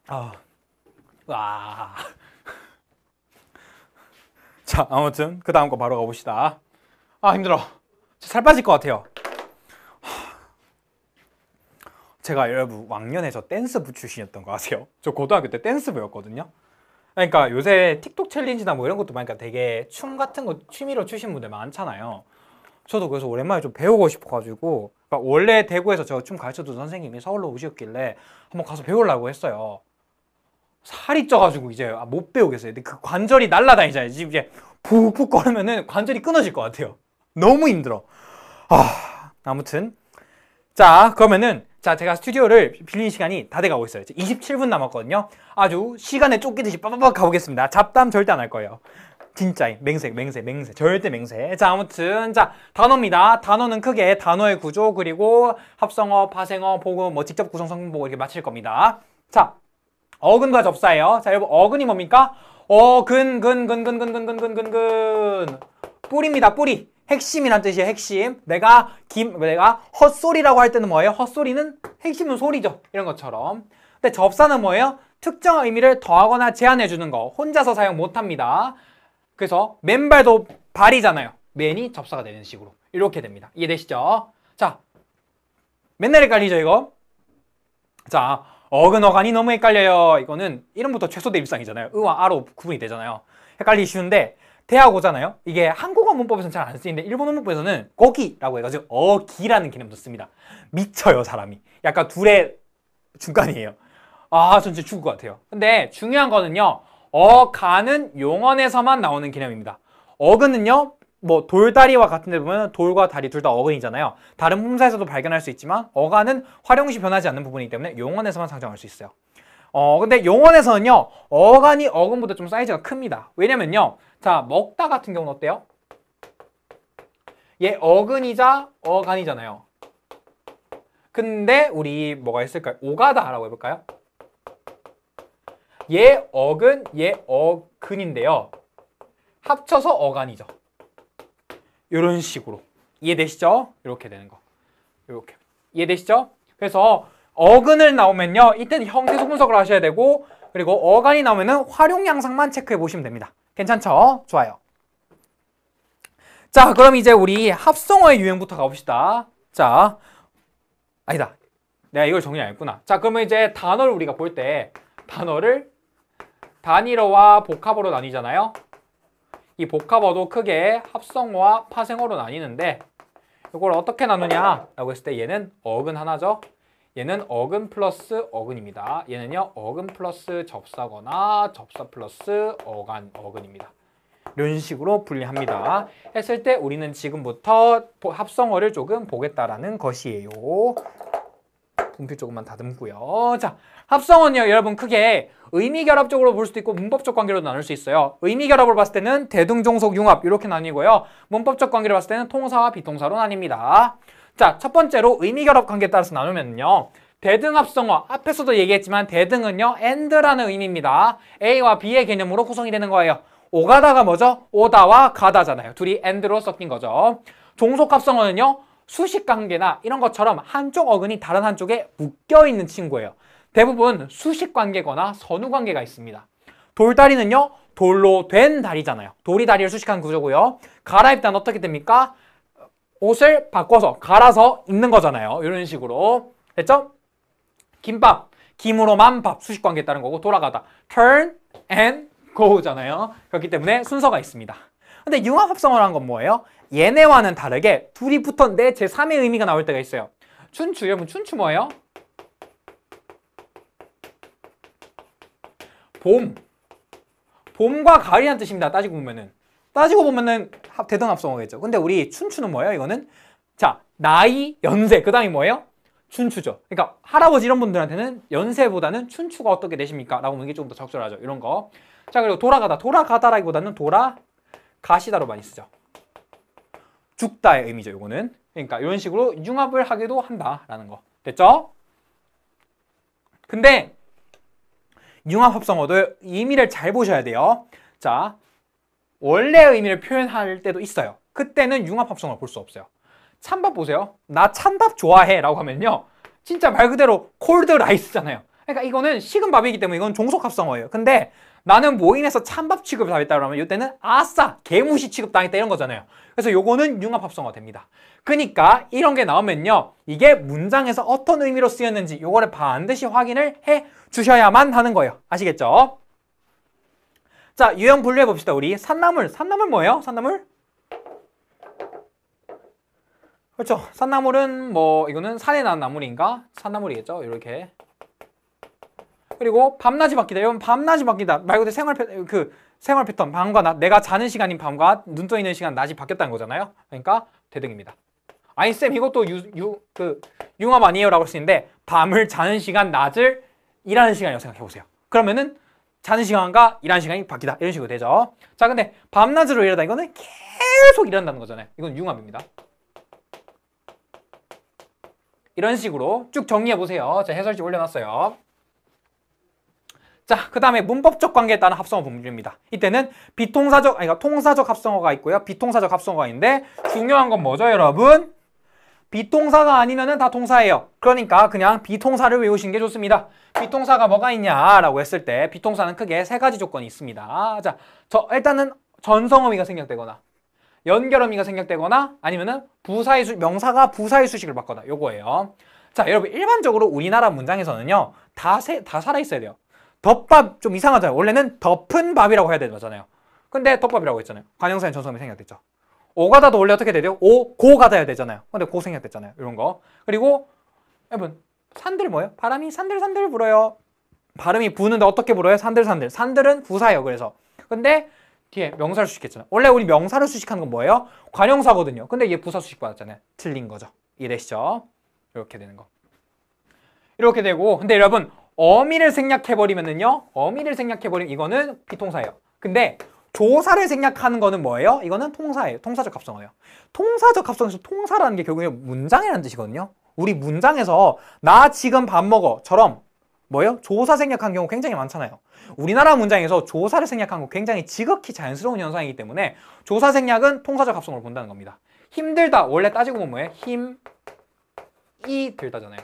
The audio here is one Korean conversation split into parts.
와. 자, 아무튼 그 다음 거 바로 가봅시다. 힘들어. 살 빠질 것 같아요. 제가 여러분 왕년에 저 댄스부 출신이었던 거 아세요? 저 고등학교 때 댄스부였거든요. 그러니까 요새 틱톡 챌린지나 뭐 이런 것도 보니까 되게 춤 같은 거 취미로 추신 분들 많잖아요. 저도 그래서 오랜만에 좀 배우고 싶어가지고, 그러니까 원래 대구에서 저 춤 가르쳐주던 선생님이 서울로 오셨길래 한번 가서 배우려고 했어요. 살이 쪄가지고 이제 못 배우겠어요. 근데 그 관절이 날아다니잖아요. 지금 이제 푹푹 거리면은 관절이 끊어질 것 같아요. 너무 힘들어. 아무튼 자, 그러면은 자, 제가 스튜디오를 빌리는 시간이 다 돼가고 있어요. 27분 남았거든요. 아주 시간에 쫓기듯이 빠바박 가보겠습니다. 잡담 절대 안 할 거예요. 진짜 맹세 절대 맹세. 자, 아무튼 자, 단어입니다. 단어는 크게 단어의 구조 그리고 합성어, 파생어, 복음, 뭐 직접 구성 성분 보고 이렇게 맞힐 겁니다. 자, 어근과 접사예요. 자, 여러분 어근이 뭡니까? 뿌리입니다. 뿌리. 핵심이란 뜻이에요. 핵심. 내가 헛소리라고 할 때는 뭐예요? 헛소리는 핵심은 소리죠. 이런 것처럼. 근데 접사는 뭐예요? 특정 의미를 더하거나 제한해 주는 거. 혼자서 사용 못 합니다. 그래서 맨발도 발이잖아요. 맨이 접사가 되는 식으로. 이렇게 됩니다. 이해되시죠? 자, 맨날 헷갈리죠, 이거? 자, 어근 어간이 너무 헷갈려요. 이거는 이름부터 최소대 일상이잖아요. 의와 아로 구분이 되잖아요. 헷갈리기 쉬운데 대학 오잖아요. 이게 한국어 문법에서는 잘 안 쓰이는데 일본어 문법에서는 거기라고 해가지고 어기라는 개념도 씁니다. 미쳐요, 사람이. 약간 둘의 중간이에요. 전 진짜 죽을 것 같아요. 근데 중요한 거는요. 어가는 용언에서만 나오는 개념입니다. 어근은요. 뭐 돌다리와 같은 데 보면 돌과 다리 둘 다 어근이잖아요. 다른 품사에서도 발견할 수 있지만 어간은 활용시 변하지 않는 부분이기 때문에 용언에서만 상정할 수 있어요. 근데 용언에서는요. 어간이 어근보다 좀 사이즈가 큽니다. 왜냐면요. 자, 먹다 같은 경우는 어때요? 얘 어근이자 어간이잖아요. 근데 우리 뭐가 있을까요? 오가다라고 해볼까요? 얘 어근, 얘 어근인데요. 합쳐서 어간이죠. 이런 식으로. 이해되시죠? 이렇게 되는 거. 이렇게. 이해되시죠? 그래서 어근을 나오면요. 이때는 형태소 분석을 하셔야 되고 그리고 어간이 나오면은 활용 양상만 체크해 보시면 됩니다. 괜찮죠? 좋아요. 자, 그럼 이제 우리 합성어의 유형부터 가봅시다. 자, 아니다. 내가 이걸 정리 안 했구나. 자, 그러면 이제 단어를 우리가 볼 때 단어를 단일어와 복합어로 나뉘잖아요. 이 복합어도 크게 합성어와 파생어로 나뉘는데 이걸 어떻게 나누냐라고 했을 때 얘는 어근 하나죠. 얘는 어근 플러스 어근입니다. 얘는요 어근 플러스 접사거나 접사 플러스 어근입니다. 이런 식으로 분리합니다. 했을 때 우리는 지금부터 합성어를 조금 보겠다라는 것이에요. 분필 조금만 다듬고요. 자, 합성어는요 여러분 크게 의미결합적으로 볼 수도 있고 문법적 관계로 나눌 수 있어요. 의미결합을 봤을 때는 대등종속 융합 이렇게 나뉘고요. 문법적 관계를 봤을 때는 통사와 비통사로 나뉩니다. 자, 첫 번째로 의미결합 관계에 따라서 나누면요. 대등합성어, 앞에서도 얘기했지만 대등은요 and라는 의미입니다. A와 B의 개념으로 구성이 되는 거예요. 오가다가 뭐죠? 오다와 가다잖아요. 둘이 and로 섞인 거죠. 종속합성어는요 수식관계나 이런 것처럼 한쪽 어근이 다른 한쪽에 묶여있는 친구예요. 대부분 수식관계거나 선후관계가 있습니다. 돌다리는요 돌로 된 다리잖아요. 돌이 다리를 수식한 구조고요. 갈아입다는 어떻게 됩니까? 옷을 바꿔서 갈아서 입는 거잖아요. 이런 식으로 됐죠? 김밥, 김으로만 밥 수식관계에 따른 거고 돌아가다 turn and go잖아요. 그렇기 때문에 순서가 있습니다. 근데 융합합성어라는 건 뭐예요? 얘네와는 다르게 둘이 붙었는데 제3의 의미가 나올 때가 있어요. 춘추, 여러분 춘추 뭐예요? 봄. 봄과 가을이라는 뜻입니다. 따지고 보면은 대등합성어겠죠. 근데 우리 춘추는 뭐예요? 이거는 자 나이, 연세, 그 다음이 뭐예요? 춘추죠. 그러니까 할아버지 이런 분들한테는 연세보다는 춘추가 어떻게 되십니까? 라고 하는 게 좀 더 적절하죠. 이런 거. 자, 그리고 돌아가다라기보다는 돌아가시다로 많이 쓰죠. 죽다의 의미죠. 요거는. 그러니까 이런 식으로 융합을 하기도 한다라는 거. 됐죠? 근데 융합합성어도 의미를 잘 보셔야 돼요. 자, 원래 의미를 표현할 때도 있어요. 그때는 융합합성어를 볼 수 없어요. 찬밥 보세요. 나 찬밥 좋아해 라고 하면요 진짜 말 그대로 콜드 라이스잖아요. 그러니까 이거는 식은 밥이기 때문에 이건 종속합성어예요. 근데 나는 모임에서 찬밥 취급을 당했다 그러면 이때는 아싸 개무시 취급당했다 이런 거잖아요. 그래서 요거는 융합합성어가 됩니다. 그러니까 이런 게 나오면요, 이게 문장에서 어떤 의미로 쓰였는지 요거를 반드시 확인을 해 주셔야만 하는 거예요. 아시겠죠? 자, 유형 분류해 봅시다. 우리 산나물 뭐예요? 산나물? 그렇죠. 산나물은 뭐 이거는 산에 난 나물인가? 산나물이겠죠. 이렇게. 그리고 밤낮이 바뀌다. 이건 밤낮이 바뀌다. 말 그대로 생활 패턴, 밤과 낮, 내가 자는 시간인 밤과 눈 떠 있는 시간 낮이 바뀌었다는 거잖아요. 그러니까 대등입니다. 아니 쌤 이것도 융합 아니에요? 라고 할 수 있는데 밤을 자는 시간, 낮을 일하는 시간이라고 생각해 보세요. 그러면은 자는 시간과 일하는 시간이 바뀌다. 이런 식으로 되죠. 자, 근데 밤낮으로 일하다 이거는 계속 일한다는 거잖아요. 이건 융합입니다. 이런 식으로 쭉 정리해 보세요. 자, 해설지 올려놨어요. 자, 그 다음에 문법적 관계에 따른 합성어 분류입니다. 이때는 통사적 합성어가 있고요. 비통사적 합성어가 있는데 중요한 건 뭐죠, 여러분? 비통사가 아니면은 다 통사예요. 그러니까 그냥 비통사를 외우시는 게 좋습니다. 비통사가 뭐가 있냐라고 했을 때 비통사는 크게 세 가지 조건이 있습니다. 자, 일단은 전성어미가 생략되거나 연결어미가 생략되거나 아니면은 명사가 부사의 수식을 받거나 요거예요. 자, 여러분 일반적으로 우리나라 문장에서는요 다 살아있어야 돼요. 덮밥 좀 이상하잖아요. 원래는 덮은 밥이라고 해야 되잖아요. 근데 덮밥이라고 했잖아요. 관형사의 전성어미 생략됐죠. 오가다도 원래 어떻게 돼요? 고가다야 되잖아요. 근데 고 생략됐잖아요. 이런 거. 그리고 여러분 산들 뭐예요? 바람이 산들산들 불어요. 발음이 부는데 어떻게 불어요? 산들산들. 산들은 부사예요. 그래서. 근데 뒤에 명사를 수식했잖아요. 원래 우리 명사를 수식하는 건 뭐예요? 관형사거든요. 근데 얘 부사 수식 받았잖아요. 틀린 거죠. 이해되시죠? 이렇게 되는 거. 이렇게 되고, 근데 여러분 어미를 생략해버리면은요, 어미를 생략해버리면 이거는 비통사예요. 근데 조사를 생략하는 거는 뭐예요? 이거는 통사예요. 통사적 합성어예요. 통사적 합성에서 통사라는 게 결국에 문장이라는 뜻이거든요. 우리 문장에서 나 지금 밥 먹어처럼 뭐예요? 조사 생략한 경우 굉장히 많잖아요. 우리나라 문장에서 조사를 생략한 거 굉장히 지극히 자연스러운 현상이기 때문에 조사 생략은 통사적 합성어를 본다는 겁니다. 힘들다 원래 따지고 보면 뭐예요? 힘이 들다잖아요.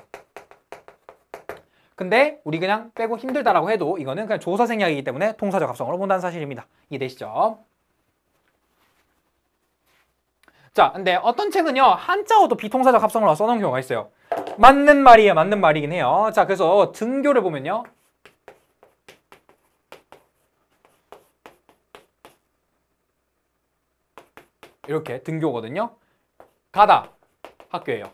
근데 우리 그냥 빼고 힘들다라고 해도 이거는 그냥 조사 생략이기 때문에 통사적 합성어로 본다는 사실입니다. 이해되시죠? 자, 근데 어떤 책은요 한자어도 비통사적 합성어로 써놓은 경우가 있어요. 맞는 말이에요. 맞는 말이긴 해요. 자, 그래서 등교를 보면요, 이렇게 등교거든요. 가다 학교예요.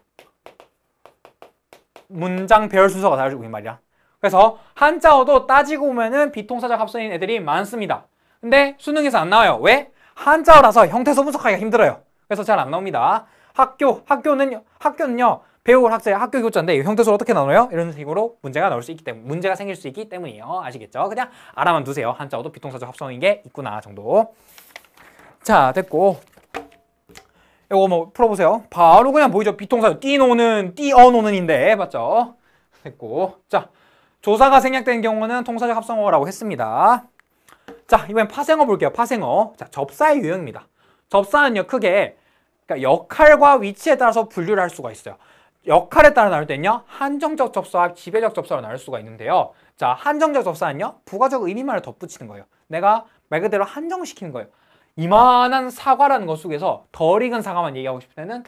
문장 배열 순서가 다르고 이 말이야. 그래서 한자어도 따지고 보면은 비통사적 합성인 애들이 많습니다. 근데 수능에서 안 나와요. 왜? 한자어라서 형태소 분석하기가 힘들어요. 그래서 잘 안 나옵니다. 학교는요 배울 학자의 학교 교자인데 형태소를 어떻게 나눠요? 이런 식으로 문제가 나올 수 있기 때문에, 문제가 생길 수 있기 때문이에요. 아시겠죠? 그냥 알아만 두세요. 한자어도 비통사적 합성인 게 있구나 정도. 자, 됐고 이거 뭐 풀어보세요. 바로 그냥 보이죠? 비통사 띄어노는인데 맞죠? 됐고, 자, 조사가 생략된 경우는 통사적 합성어라고 했습니다. 자, 이번엔 파생어 볼게요. 파생어. 자, 접사의 유형입니다. 접사는요 크게 그러니까 역할과 위치에 따라서 분류를 할 수가 있어요. 역할에 따라 나눌 때는요 한정적 접사와 지배적 접사로 나눌 수가 있는데요. 자, 한정적 접사는요 부가적 의미만을 덧붙이는 거예요. 내가 말 그대로 한정시키는 거예요. 이만한 사과라는 것 속에서 덜 익은 사과만 얘기하고 싶을 때는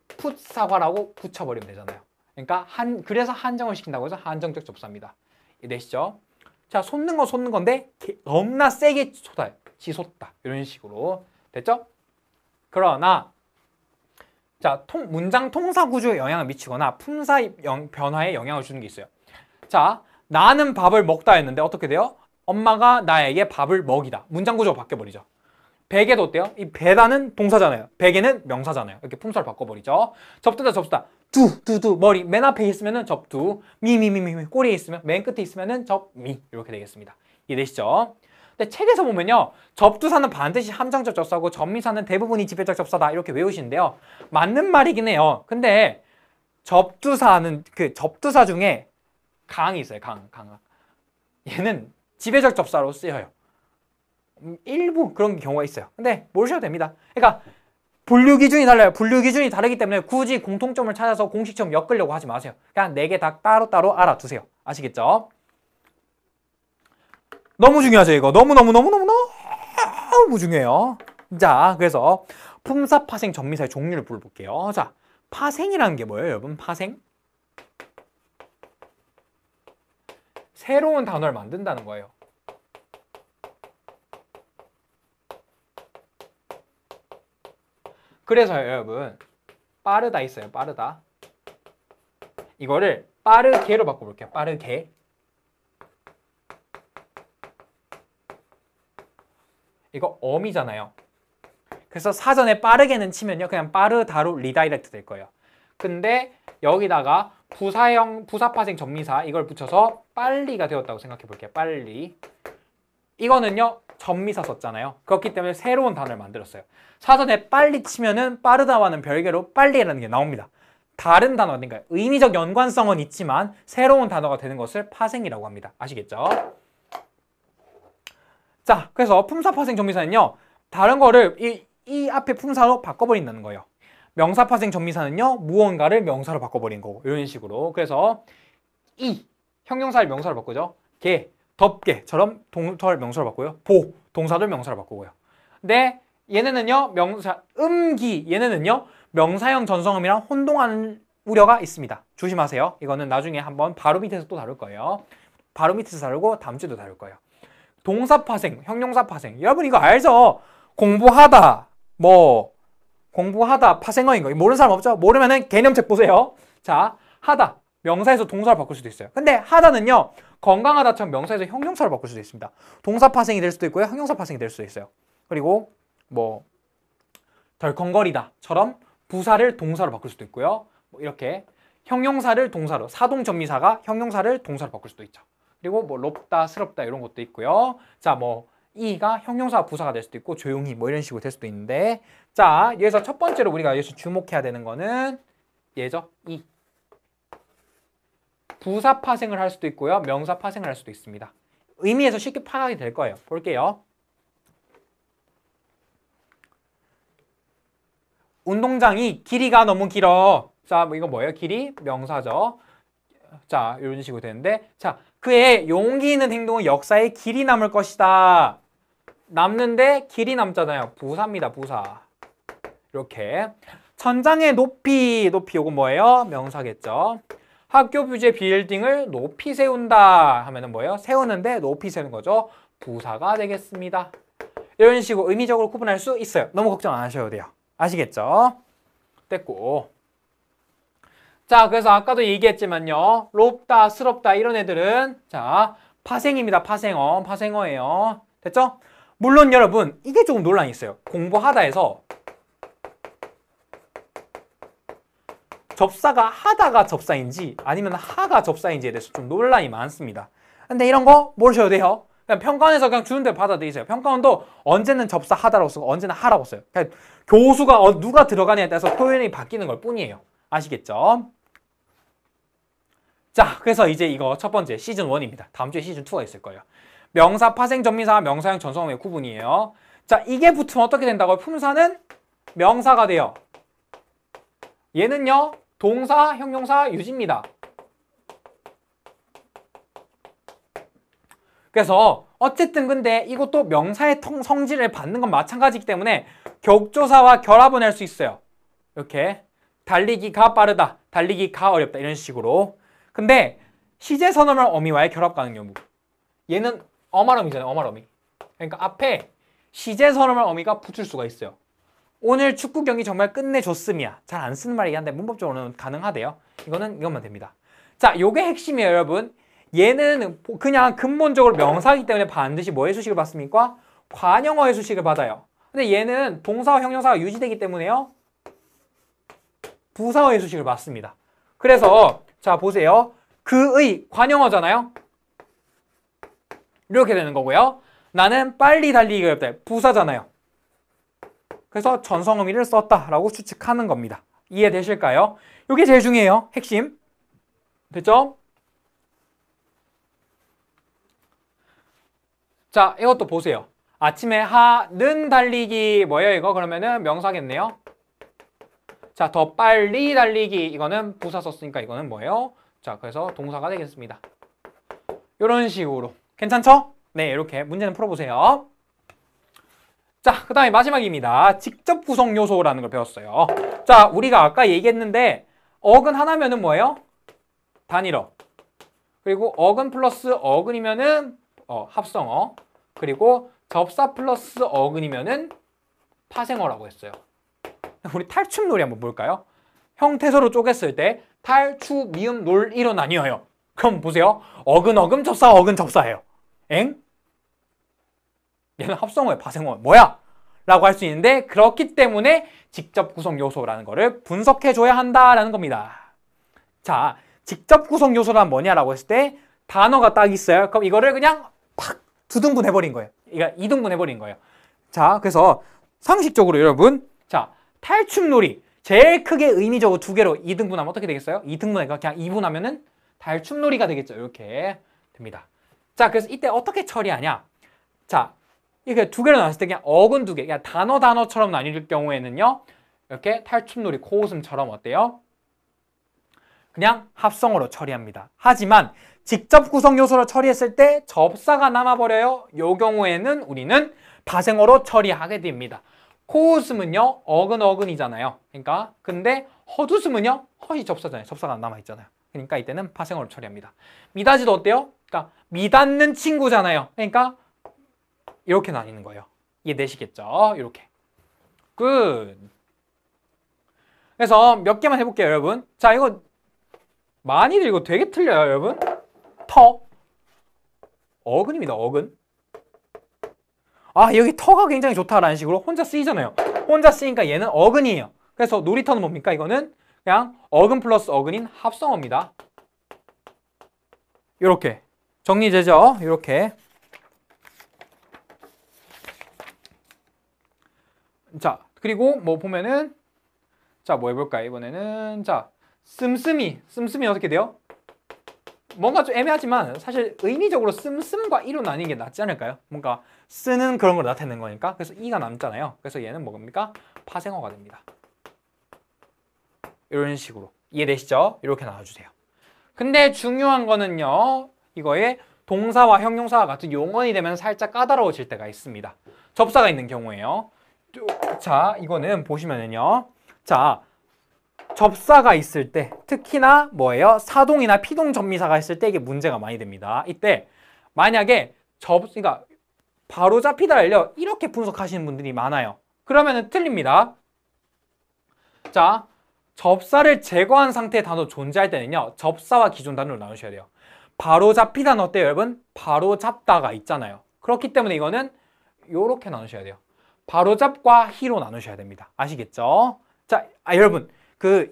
풋 사과라고 붙여버리면 되잖아요. 그러니까 그래서 한정을 시킨다고 해서 한정적 접사입니다. 이해되시죠? 자, 솟는 건 솟는 건데 너무나 세게 쏟아요. 지솟다. 이런 식으로. 됐죠? 그러나 자, 문장 통사 구조에 영향을 미치거나 품사 변화에 영향을 주는 게 있어요. 자, 나는 밥을 먹다 했는데 어떻게 돼요? 엄마가 나에게 밥을 먹이다. 문장 구조가 바뀌어버리죠. 베개도 어때요? 이 베다는 동사잖아요. 베개는 명사잖아요. 이렇게 품사를 바꿔버리죠. 접두다 접수다. 두 머리 맨 앞에 있으면은 접두, 미 꼬리에 있으면 맨 끝에 있으면은 접미 이렇게 되겠습니다. 이해되시죠? 근데 책에서 보면요 접두사는 반드시 함정적 접사고 접미사는 대부분이 지배적 접사다 이렇게 외우시는데요. 맞는 말이긴 해요. 근데 접두사는 그 접두사 중에 강이 있어요. 강. 얘는 지배적 접사로 쓰여요. 일부 그런 경우가 있어요. 근데 모르셔도 됩니다. 그러니까 분류 기준이 달라요. 분류 기준이 다르기 때문에 굳이 공통점을 찾아서 공식처럼 엮으려고 하지 마세요. 그냥 4개 다 따로따로 알아두세요. 아시겠죠? 너무 중요하죠, 이거. 너무 중요해요. 자, 그래서 품사, 파생, 전미사의 종류를 불러볼게요. 자, 파생이라는 게 뭐예요, 여러분? 파생? 새로운 단어를 만든다는 거예요. 그래서요, 여러분. 빠르다 있어요, 빠르다. 이거를 빠르게로 바꿔볼게요. 빠르게. 이거 어미잖아요. 그래서 사전에 빠르게는 치면요, 그냥 빠르다로 리다이렉트 될 거예요. 근데 여기다가 부사형, 부사파생 전미사 이걸 붙여서 빨리가 되었다고 생각해 볼게요. 빨리. 이거는요, 전미사 썼잖아요. 그렇기 때문에 새로운 단어를 만들었어요. 사전에 빨리 치면은 빠르다와는 별개로 빨리라는 게 나옵니다. 다른 단어가 그러니까 의미적 연관성은 있지만 새로운 단어가 되는 것을 파생이라고 합니다. 아시겠죠? 자, 그래서 품사, 파생, 전미사는요, 다른 거를 이 앞에 품사로 바꿔버린다는 거예요. 명사, 파생, 전미사는요, 무언가를 명사로 바꿔버린 거고, 이런 식으로. 그래서 형용사를 명사로 바꾸죠. 개, 덥게처럼 동사를 명사로 바꾸고요. 동사를 명사로 바꾸고요. 근데 얘네는요, 명사, 얘네는요, 명사형 전성음이랑 혼동하는 우려가 있습니다. 조심하세요. 이거는 나중에 한번 바로 밑에서 또 다룰 거예요. 바로 밑에서 다루고 다음 주에도 다룰 거예요. 동사 파생, 형용사 파생. 여러분 이거 알죠? 공부하다, 공부하다 파생어인 거. 모르는 사람 없죠? 모르면은 개념책 보세요. 자, 하다. 명사에서 동사를 바꿀 수도 있어요. 근데 하다는요, 건강하다처럼 명사에서 형용사로 바꿀 수도 있습니다. 동사 파생이 될 수도 있고요. 형용사 파생이 될 수도 있어요. 그리고 덜컹거리다처럼 부사를 동사로 바꿀 수도 있고요. 이렇게 형용사를 동사로, 사동전미사가 형용사를 동사로 바꿀 수도 있죠. 그리고 롭다, 스럽다 이런 것도 있고요. 자, 이가 형용사, 부사가 될 수도 있고 조용히 이런 식으로 될 수도 있는데, 자, 여기서 첫 번째로 우리가 여기서 주목해야 되는 거는 얘죠. 부사 파생을 할 수도 있고요. 명사 파생을 할 수도 있습니다. 의미에서 쉽게 파악이 될 거예요. 볼게요. 운동장이 길이가 너무 길어. 자, 이거 뭐예요? 길이 명사죠. 자, 이런 식으로 되는데, 자, 그의 용기 있는 행동은 역사에 길이 남을 것이다. 남는데 길이 남잖아요. 부사입니다. 부사. 이렇게. 천장의 높이 요거 뭐예요? 명사겠죠. 학교 뷰지의 빌딩을 높이 세운다 하면은 뭐예요? 세우는데 높이 세우는 거죠. 부사가 되겠습니다. 이런 식으로 의미적으로 구분할 수 있어요. 너무 걱정 안 하셔도 돼요. 아시겠죠? 됐고. 자, 그래서 아까도 얘기했지만요. 롭다, 스럽다 이런 애들은 자, 파생입니다. 파생어예요. 됐죠? 물론 여러분, 이게 조금 논란이 있어요. 공부하다에서 접사가 하다가 접사인지 아니면 하가 접사인지에 대해서 좀 논란이 많습니다. 근데 이런 거 모르셔도 돼요. 그냥 평가원에서 그냥 주는 대로 받아들이세요. 평가원도 언제는 접사 하다라고 쓰고 언제는 하라고 써요. 그냥 교수가 누가 들어가냐에 따라서 표현이 바뀌는 걸 뿐이에요. 아시겠죠? 자, 그래서 이제 이거 첫 번째 시즌 1입니다. 다음 주에 시즌 2가 있을 거예요. 명사, 파생, 전미사, 명사형, 전성어의 구분이에요. 자, 이게 붙으면 어떻게 된다고요? 품사는 명사가 돼요. 얘는요, 동사, 형용사, 유지입니다. 그래서 어쨌든 근데 이것도 명사의 성질을 받는 건 마찬가지이기 때문에 격조사와 결합은 할 수 있어요. 이렇게 달리기가 빠르다, 달리기가 어렵다 이런 식으로. 근데 시제선어말 어미와의 결합 가능 여부. 얘는 어말어미잖아요. 어말어미. 그러니까 앞에 시제선어말 어미가 붙을 수가 있어요. 오늘 축구 경기 정말 끝내줬음이야. 잘 안 쓰는 말이긴 한데 문법적으로는 가능하대요. 이것만 됩니다. 자, 요게 핵심이에요, 여러분. 얘는 그냥 근본적으로 명사이기 때문에 반드시 뭐의 수식을 받습니까? 관형어의 수식을 받아요. 근데 얘는 동사와 형용사가 유지되기 때문에요. 부사어의 수식을 받습니다. 그래서 자, 보세요. 그의 관형어잖아요. 이렇게 되는 거고요. 나는 빨리 달리기가 어렵다. 부사잖아요. 그래서 전성의미를 썼다라고 추측하는 겁니다. 이해되실까요? 이게 제일 중요해요. 핵심. 됐죠? 자, 이것도 보세요. 아침에 하는 달리기 뭐예요 이거? 그러면은 명사겠네요. 자, 더 빨리 달리기 이거는 부사 썼으니까 이거는 뭐예요? 자, 그래서 동사가 되겠습니다. 이런 식으로. 괜찮죠? 네, 이렇게 문제는 풀어보세요. 자, 그 다음에 마지막입니다. 직접 구성 요소라는 걸 배웠어요. 자, 우리가 아까 얘기했는데 어근 하나면은 뭐예요? 단일어. 그리고 어근 플러스 어근이면은 합성어. 그리고 접사 플러스 어근이면은 파생어라고 했어요. 우리 탈춤놀이 한번 볼까요? 형태소로 쪼갰을 때 탈, 추, 미음, 놀이로 나뉘어요. 그럼 보세요. 어근, 어근, 접사, 어근, 접사예요. 엥? 얘는 합성어예요, 파생어. 뭐야? 라고 할 수 있는데 그렇기 때문에 직접 구성 요소라는 거를 분석해줘야 한다라는 겁니다. 자, 직접 구성 요소란 뭐냐라고 했을 때 단어가 딱 있어요. 그럼 이거를 그냥 팍 두등분 해버린 거예요. 그러니까 이등분 해버린 거예요. 자, 그래서 상식적으로 여러분, 자, 탈춤놀이 제일 크게 의미적으로 두 개로 2등분하면 어떻게 되겠어요? 2등분하니까 그냥 2분하면은 탈춤놀이가 되겠죠. 이렇게 됩니다. 자, 그래서 이때 어떻게 처리하냐? 자, 이렇게 두 개로 나눴을 때 그냥 어근 두 개, 그냥 단어처럼 나뉠 경우에는요, 이렇게 탈춤놀이, 코웃음처럼 어때요? 그냥 합성어로 처리합니다. 하지만 직접 구성 요소로 처리했을 때 접사가 남아버려요. 이 경우에는 우리는 파생어로 처리하게 됩니다. 코웃음은요, 어근이잖아요. 그러니까 근데 헛웃음은요, 헛이 접사잖아요. 접사가 남아있잖아요. 그러니까 이때는 파생어로 처리합니다. 미닫이도 어때요? 그러니까 미닫는 친구잖아요. 그러니까 이렇게 나뉘는 거예요. 이해되시겠죠? 이렇게. 굿. 그래서 몇 개만 해볼게요, 여러분. 자, 이거 많이들 이거 되게 틀려요, 여러분. 터. 어근입니다, 어근. 아, 여기 터가 굉장히 좋다라는 식으로 혼자 쓰이잖아요. 혼자 쓰니까 얘는 어근이에요. 그래서 놀이터는 뭡니까? 이거는 그냥 어근 플러스 어근인 합성어입니다. 이렇게. 정리되죠? 이렇게. 자, 그리고 뭐 보면은 자, 뭐 해볼까요? 이번에는 자, 씀씀이 어떻게 돼요? 뭔가 좀 애매하지만 사실 의미적으로 씀씀과 이로 나뉘는 게 낫지 않을까요? 뭔가 쓰는 그런 걸 나타내는 거니까. 그래서 이가 남잖아요. 그래서 얘는 뭡니까? 파생어가 됩니다. 이런 식으로. 이해되시죠? 이렇게 나눠주세요. 근데 중요한 거는요, 이거에 동사와 형용사와 같은 용언이 되면 살짝 까다로워질 때가 있습니다. 접사가 있는 경우에요. 자, 이거는 보시면은요, 자, 접사가 있을 때 특히나 뭐예요? 사동이나 피동 접미사가 있을 때 이게 문제가 많이 됩니다. 이때 만약에 그러니까 바로 잡히다를요, 이렇게 분석하시는 분들이 많아요. 그러면은 틀립니다. 자, 접사를 제거한 상태의 단어 존재할 때는요, 접사와 기존 단어로 나누셔야 돼요. 바로 잡히다는 어때요, 여러분? 바로 잡다가 있잖아요. 그렇기 때문에 이거는 요렇게 나누셔야 돼요. 바로잡과 히로 나누셔야 됩니다. 아시겠죠? 자, 여러분,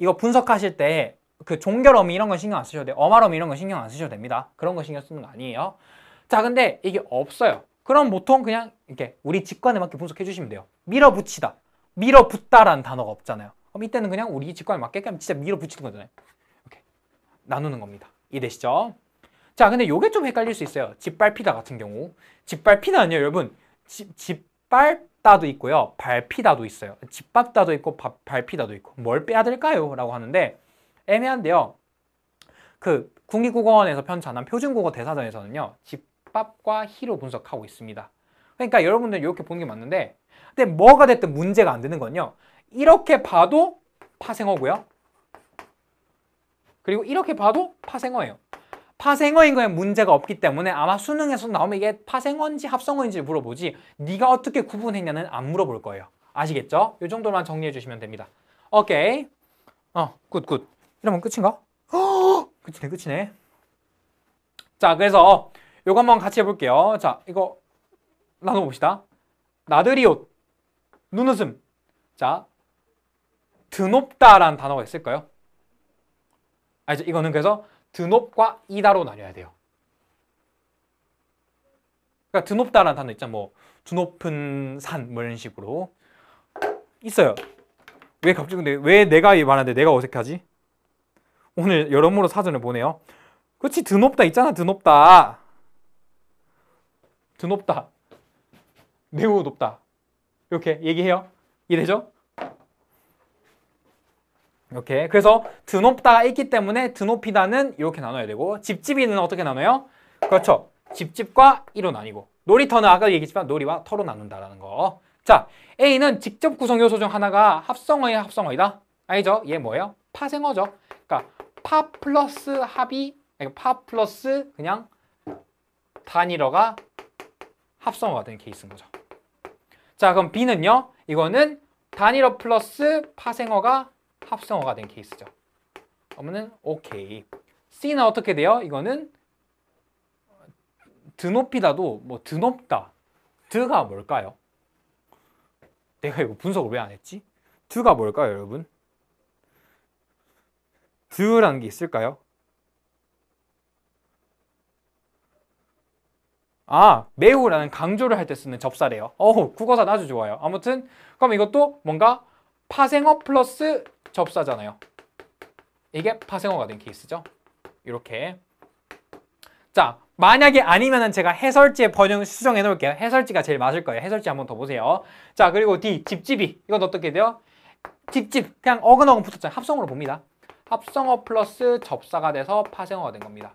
이거 분석하실 때 그 종결어미 이런 거 신경 안 쓰셔도 돼요. 어말어미 이런 거 신경 안 쓰셔도 됩니다. 그런 거 신경 쓰는 거 아니에요. 자, 근데 이게 없어요. 그럼 보통 그냥 이렇게 우리 직관에 맞게 분석해 주시면 돼요. 밀어붙이다, 밀어붙다라는 단어가 없잖아요. 그럼 이때는 그냥 우리 직관에 맞게 그냥 진짜 밀어붙이는 거잖아요. 이렇게 나누는 겁니다. 이해되시죠? 자, 근데 요게 좀 헷갈릴 수 있어요. 짓밟히다 같은 경우. 짓밟히다는요, 여러분, 짓밟다도 있고요, 밟히다도 있어요. 짓밟다도 있고 밟히다도 있고. 뭘 빼야 될까요? 라고 하는데 애매한데요. 그 국립국어원에서 편찬한 표준국어 대사전에서는요, 집밥과 히로 분석하고 있습니다. 그러니까 여러분들 이렇게 보는 게 맞는데, 근데 뭐가 됐든 문제가 안 되는 건요, 이렇게 봐도 파생어고요, 그리고 이렇게 봐도 파생어예요. 파생어인 거에 문제가 없기 때문에 아마 수능에서 나오면 이게 파생어인지 합성어인지 물어보지 네가 어떻게 구분했냐는 안 물어볼 거예요. 아시겠죠? 이 정도만 정리해 주시면 됩니다. 오케이. 굿. 이러면 끝인가? 끝이네. 자, 그래서 요거 한번 같이 해볼게요. 자, 이거 나눠봅시다. 나들이옷, 눈웃음. 자, 드높다라는 단어가 있을까요? 알죠? 이거는 그래서 드높과 이다로 나뉘어야 돼요. 그러니까 드높다라는 단어 있잖아. 뭐 드높은 산, 뭐 이런 식으로 있어요. 왜 갑자기, 근데 왜 내가 말하는데 내가 어색하지? 오늘 여러모로 사전을 보네요. 그렇지, 드높다 있잖아. 드높다, 매우 높다, 이렇게 얘기해요. 이해되죠? 이렇게. 그래서 드높다가 있기 때문에 드높이다는 이렇게 나눠야 되고, 집집이는 어떻게 나눠요? 그렇죠, 집집과 이로 나뉘고. 놀이터는 아까 얘기했지만 놀이와 터로 나눈다라는 거. 자, A는 직접 구성 요소 중 하나가 합성어의 합성어이다. 알죠? 얘 뭐예요? 파생어죠. 그러니까 파 플러스 합이, 파 플러스 그냥 단일어가 합성어가 되는 케이스인 거죠. 자, 그럼 B는요. 이거는 단일어 플러스 파생어가 합성어가 된 케이스죠. 그러면은 오케이. C는 어떻게 돼요? 이거는 드높이다도 뭐 드높다. 드가 뭘까요? 내가 이거 분석을 왜 안 했지? 드가 뭘까요, 여러분? 드라는 게 있을까요? 아, 매우라는 강조를 할 때 쓰는 접사래요. 국어사는 아주 좋아요. 아무튼 그럼 이것도 뭔가 파생어 플러스 접사잖아요. 이게 파생어가 된 케이스죠. 이렇게. 자, 만약에 아니면은 제가 해설지에 번역 수정해 놓을게요. 해설지가 제일 맞을 거예요. 해설지 한번 더 보세요. 자, 그리고 D, 집집이. 이건 어떻게 돼요? 집집. 그냥 어근어근 붙었잖아요. 합성어로 봅니다. 합성어 플러스 접사가 돼서 파생어가 된 겁니다.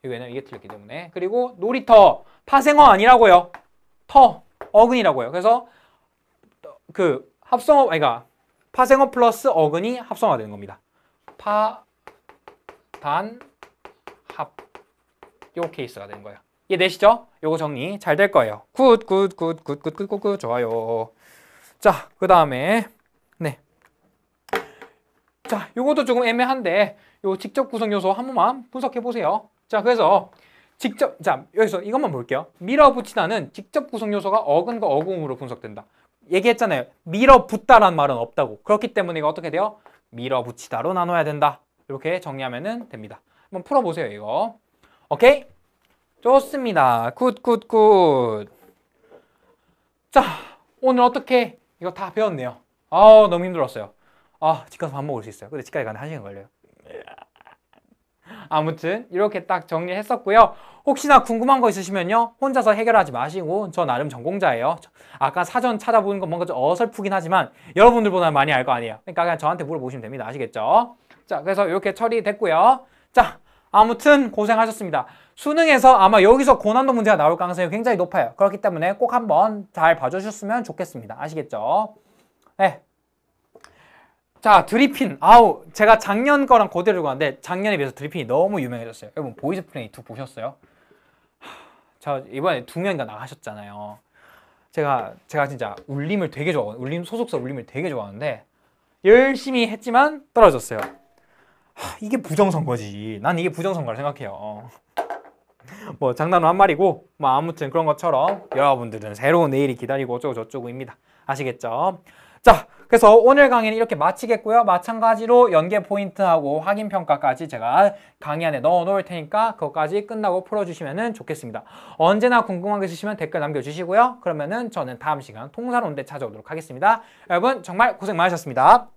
이거는 이게 틀렸기 때문에. 그리고 놀이터. 파생어 아니라고요. 터. 어근이라고요. 그래서 그 합성어, 그러니까 파생어 플러스 어근이 합성어가 되는 겁니다. 파, 단, 합. 요 케이스가 되는 거예요. 이해되시죠? 요거 정리 잘 될 거예요. 굿. 좋아요. 자, 그 다음에 네. 자, 요것도 조금 애매한데 요 직접 구성 요소 한 번만 분석해 보세요. 자, 그래서 직접, 자, 여기서 이것만 볼게요. 밀어붙이다는 직접 구성 요소가 어근과 어궁으로 분석된다. 얘기했잖아요. 밀어붙다라는 말은 없다고. 그렇기 때문에 이거 어떻게 돼요? 밀어붙이다로 나눠야 된다. 이렇게 정리하면 됩니다. 한번 풀어보세요, 이거. 오케이? 좋습니다. 굿. 자, 오늘 어떻게 이거 다 배웠네요. 너무 힘들었어요. 집 가서 밥 먹을 수 있어요. 근데 집까지 가는데 1시간 걸려요. 아무튼 이렇게 딱 정리했었고요. 혹시나 궁금한 거 있으시면요. 혼자서 해결하지 마시고 저 나름 전공자예요. 아까 사전 찾아보는 건 뭔가 좀 어설프긴 하지만 여러분들보다 많이 알 거 아니에요. 그러니까 그냥 저한테 물어보시면 됩니다. 아시겠죠? 자, 그래서 이렇게 처리됐고요. 자, 아무튼 고생하셨습니다. 수능에서 아마 여기서 고난도 문제가 나올 가능성이 굉장히 높아요. 그렇기 때문에 꼭 한번 잘 봐주셨으면 좋겠습니다. 아시겠죠? 네. 자, 드리핀. 제가 작년 거랑 그대로 가는데 작년에 비해서 드리핀이 너무 유명해졌어요. 여러분 보이즈 플레이 2 보셨어요? 저 이번에 2명인가 나가셨잖아요. 제가 진짜 울림을 되게 좋아하거든요. 소속사 울림을 되게 좋아하는데 열심히 했지만 떨어졌어요. 이게 부정선거지. 난 이게 부정선거라 생각해요. 뭐 장난은 한 말이고 뭐 아무튼 그런 것처럼 여러분들은 새로운 내일이 기다리고 어쩌고 저쩌고입니다. 아시겠죠? 자, 그래서 오늘 강의는 이렇게 마치겠고요. 마찬가지로 연계 포인트하고 확인 평가까지 제가 강의 안에 넣어 놓을 테니까 그것까지 끝나고 풀어주시면 좋겠습니다. 언제나 궁금한 거 있으시면 댓글 남겨주시고요. 그러면은 저는 다음 시간 통사론대 찾아오도록 하겠습니다. 여러분 정말 고생 많으셨습니다.